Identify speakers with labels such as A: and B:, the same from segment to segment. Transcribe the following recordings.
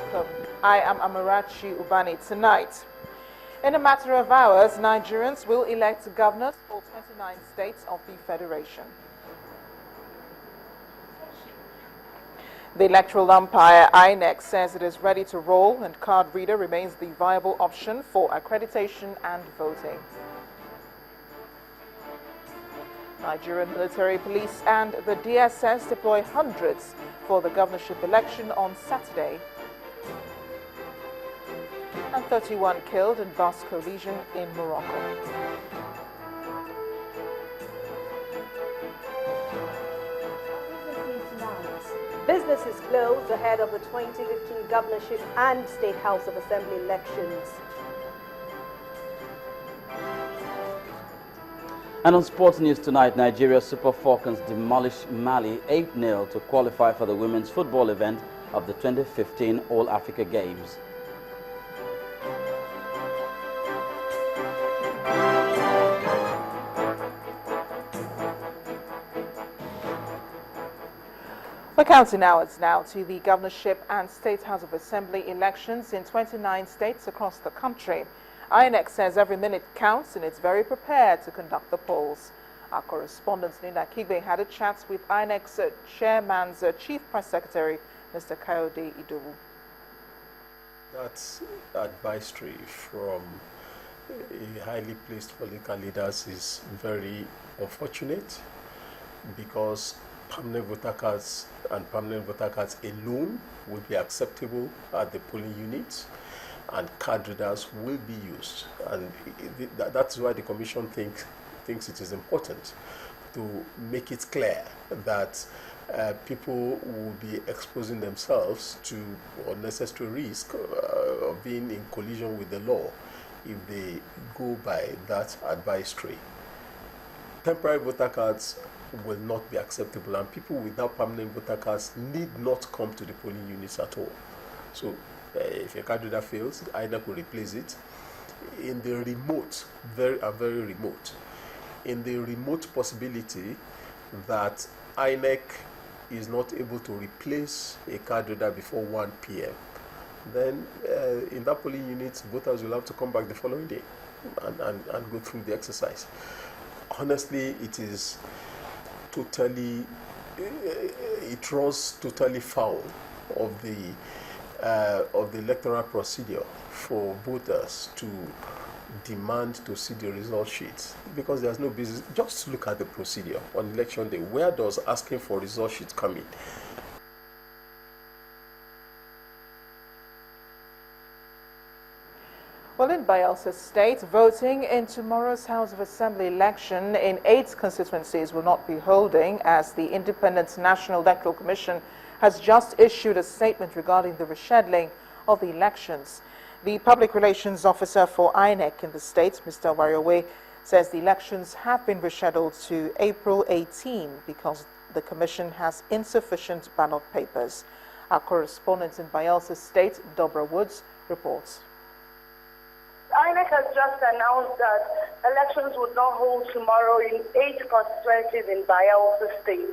A: welcome. I am Amarachi Ubani. Tonight, in a matter of hours, Nigerians will elect governors for 29 states of the Federation. The electoral umpire, INEC, says it is ready to roll and card reader remains the viable option for accreditation and voting. Nigerian military police and the DSS deploy hundreds for the governorship election on Saturday. And 31 killed in bus collision in Morocco.
B: Business is closed ahead of the 2015 governorship and State House of Assembly elections.
C: And on sports news tonight, Nigeria Super Falcons demolished Mali 8-0 to qualify for the women's football event of the 2015 All-Africa Games.
A: We're counting hours now to the governorship and State House of Assembly elections in 29 states across the country. INEC says every minute counts and it's very prepared to conduct the polls. Our correspondent Nina Kigbe had a chat with INEC's chairman's chief press secretary, Mr. Kayode Idowu.
D: That advisory from a highly placed political leaders is very unfortunate because permanent voter cards and permanent voter cards alone will be acceptable at the polling units, and card readers will be used. And that's why the Commission thinks it is important to make it clear that people will be exposing themselves to unnecessary risk of being in collision with the law if they go by that advisory. Temporary voter cards will not be acceptable, and people without permanent voter cards need not come to the polling units at all. So if your card reader fails, INEC will replace it. In the remote, very remote, in the remote possibility that INEC is not able to replace a card reader before 1 p.m., then in that polling unit, voters will have to come back the following day and go through the exercise. Honestly, it is totally, it runs totally foul of the electoral procedure for voters to demand to see the result sheets, because there's no business. Just look at the procedure on election day. Where does asking for result sheets come in?
A: Well, in Bayelsa State, voting in tomorrow's House of Assembly election in 8 constituencies will not be holding, as the Independent National Electoral Commission has just issued a statement regarding the rescheduling of the elections. The Public Relations Officer for INEC in the state, Mr. Wariowe, says the elections have been rescheduled to April 18 because the Commission has insufficient ballot papers. Our correspondent in Bayelsa State, Dobra Woods, reports.
E: INEC has just announced that elections would not hold tomorrow in 8 constituencies in Bayelsa State.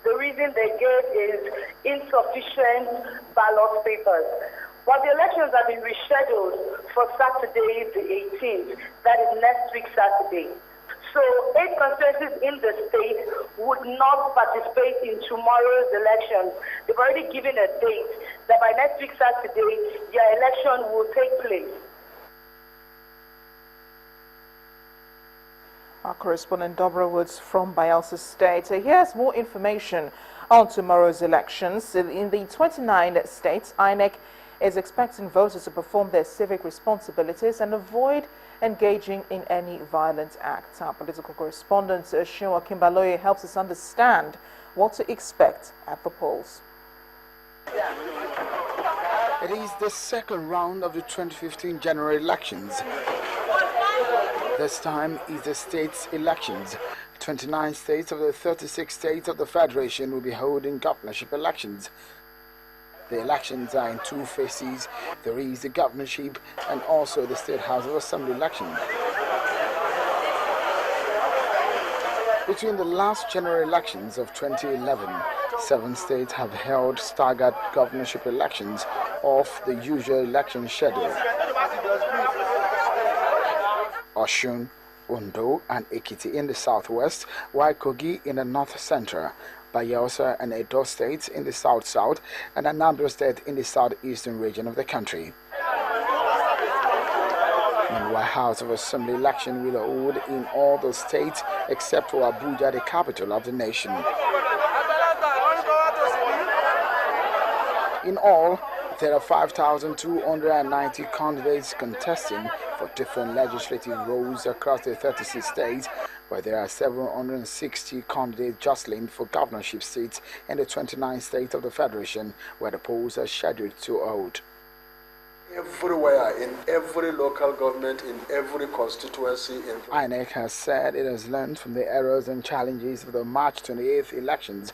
E: The reason they gave is insufficient ballot papers. But the elections have been rescheduled for Saturday the 18th, that is next week Saturday. So 8 constituencies in the state would not participate in tomorrow's elections. They've already given a date that by next week Saturday, their election will take place.
A: Our correspondent Dobra Woods from Bayelsa State. Here's more information on tomorrow's elections. In the 29 states, INEC is expecting voters to perform their civic responsibilities and avoid engaging in any violent acts. Our political correspondent, Shiwa Kimbaloye, helps us understand what to expect at the polls.
F: It is the second round of the 2015 general elections. This time is the states' elections. 29 states of the 36 states of the Federation will be holding governorship elections. The elections are in 2 phases. There is the governorship and also the State House of Assembly election. Between the last general elections of 2011, 7 states have held staggered governorship elections off the usual election schedule. Osun, Ondo and Ekiti in the southwest, while Kogi in the north-central, Bayelsa and Edo states in the south-south, and Anambra state in the southeastern region of the country. Meanwhile, House of Assembly election will hold in all the states except for Abuja, the capital of the nation. In all, there are 5,290 candidates contesting for different legislative roles across the 36 states, where there are 760 candidates jostling for governorship seats in the 29 states of the Federation, where the polls are scheduled to hold.
G: Everywhere, in every local government, in every constituency.
F: INEC has said it has learned from the errors and challenges of the March 28th elections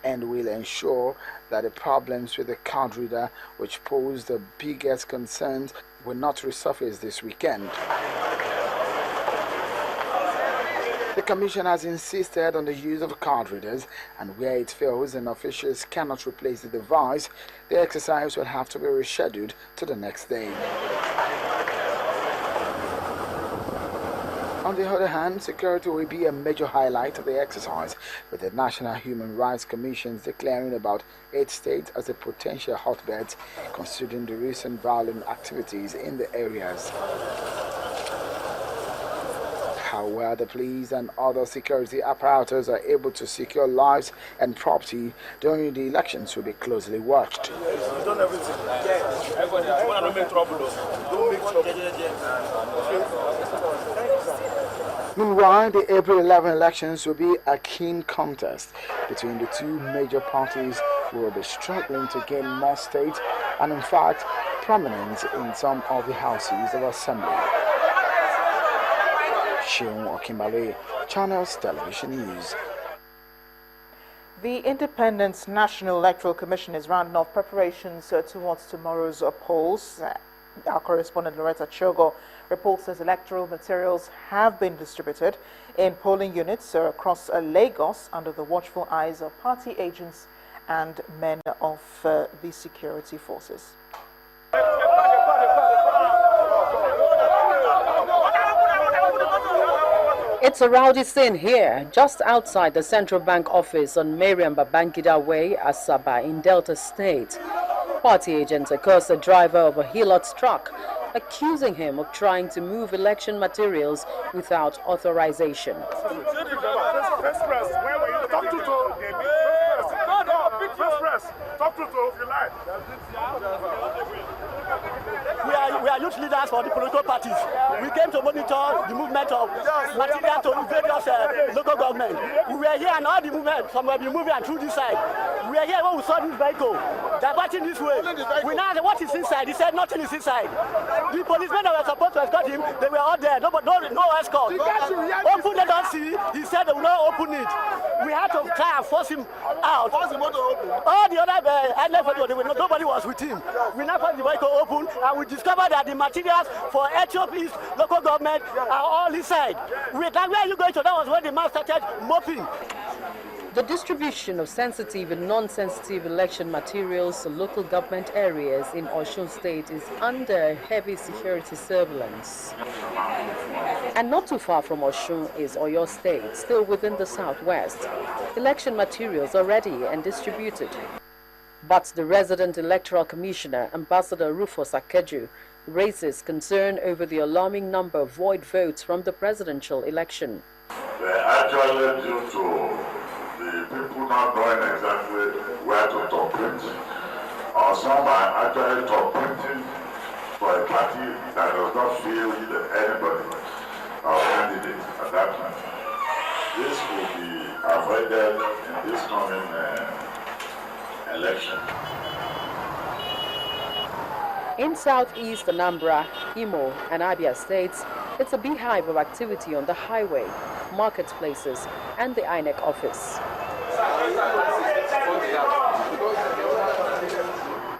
F: and will ensure that the problems with the card reader, which pose the biggest concerns, will not resurface this weekend. The Commission has insisted on the use of card readers, and where it fails and officials cannot replace the device, the exercise will have to be rescheduled to the next day. On the other hand, security will be a major highlight of the exercise, with the National Human Rights Commission declaring about 8 states as a potential hotbeds, considering the recent violent activities in the areas. How well the police and other security apparatus are able to secure lives and property during the elections will be closely watched.
G: Done everything. Everybody, I want to make trouble. Don't make trouble.
F: Meanwhile, the April 11 elections will be a keen contest between the two major parties who will be struggling to gain more states and, in fact, prominence in some of the houses of assembly. Shion Okimbale, Channels Television News.
A: The Independent National Electoral Commission is rounding off preparations towards tomorrow's polls. Our correspondent Loretta Chogo reports that electoral materials have been distributed in polling units across Lagos under the watchful eyes of party agents and men of the security forces.
H: It's a rowdy scene here, just outside the Central Bank office on Mariam Babangida Way, Asaba in Delta State. Party agents accuse the driver of a Hilux truck, accusing him of trying to move election materials without authorization.
I: We are youth leaders for the political parties. We came to monitor the movement of material to various local government. We were here and all the movement, some will be moving through this side. We were here when we saw this vehicle diverting this way. We now said, what is inside? He said nothing is inside. The policemen that were supposed to escort him, they were all there. No escort. Open, let us see. He said they will not open it. We had to try and force him out. All the other nobody was with him. We now found the vehicle open and we discovered that the materials for Ethiopia's local government are all inside. We were like, where are you going to? That was when the man started mopping.
H: The distribution of sensitive and non-sensitive election materials to local government areas in Osun State is under heavy security surveillance. And not too far from Osun is Oyo State, still within the southwest. Election materials are ready and distributed. But the resident electoral commissioner, Ambassador Rufus Akeju, raises concern over the alarming number of void votes from the presidential election.
J: They're actually due to the people not knowing exactly where to top print, or some are actually top printing for a party that does not feel anybody or candidate at that time. This will be avoided in this coming election.
H: In southeast Anambra, Imo, and Abia states, it's a beehive of activity on the highway, marketplaces, and the INEC office.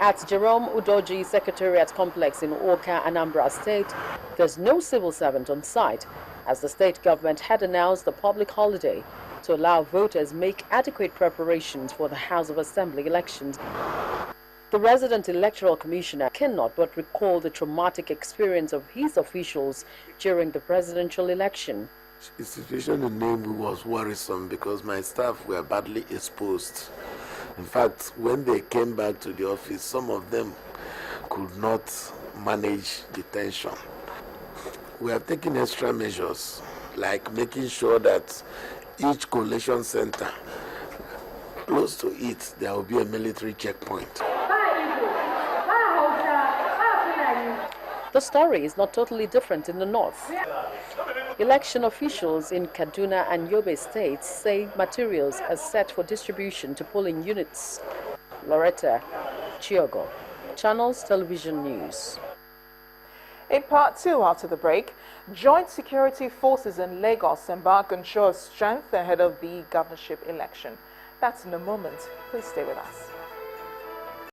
H: At Jerome Udoji Secretariat Complex in Oka, Anambra State, there's no civil servant on site, as the state government had announced a public holiday to allow voters make adequate preparations for the House of Assembly elections. The resident electoral commissioner cannot but recall the traumatic experience of his officials during the presidential election.
K: The situation in Nnewi was worrisome because my staff were badly exposed. In fact, when they came back to the office, some of them could not manage the tension. We have taken extra measures, like making sure that each collation center, close to it, there will be a military checkpoint.
H: The story is not totally different in the north. Election officials in Kaduna and Yobe states say materials are set for distribution to polling units. Loretta Chiogo, Channels Television News.
A: In part 2, after the break, joint security forces in Lagos embark on show of strength ahead of the governorship election. That's in a moment. Please stay with us.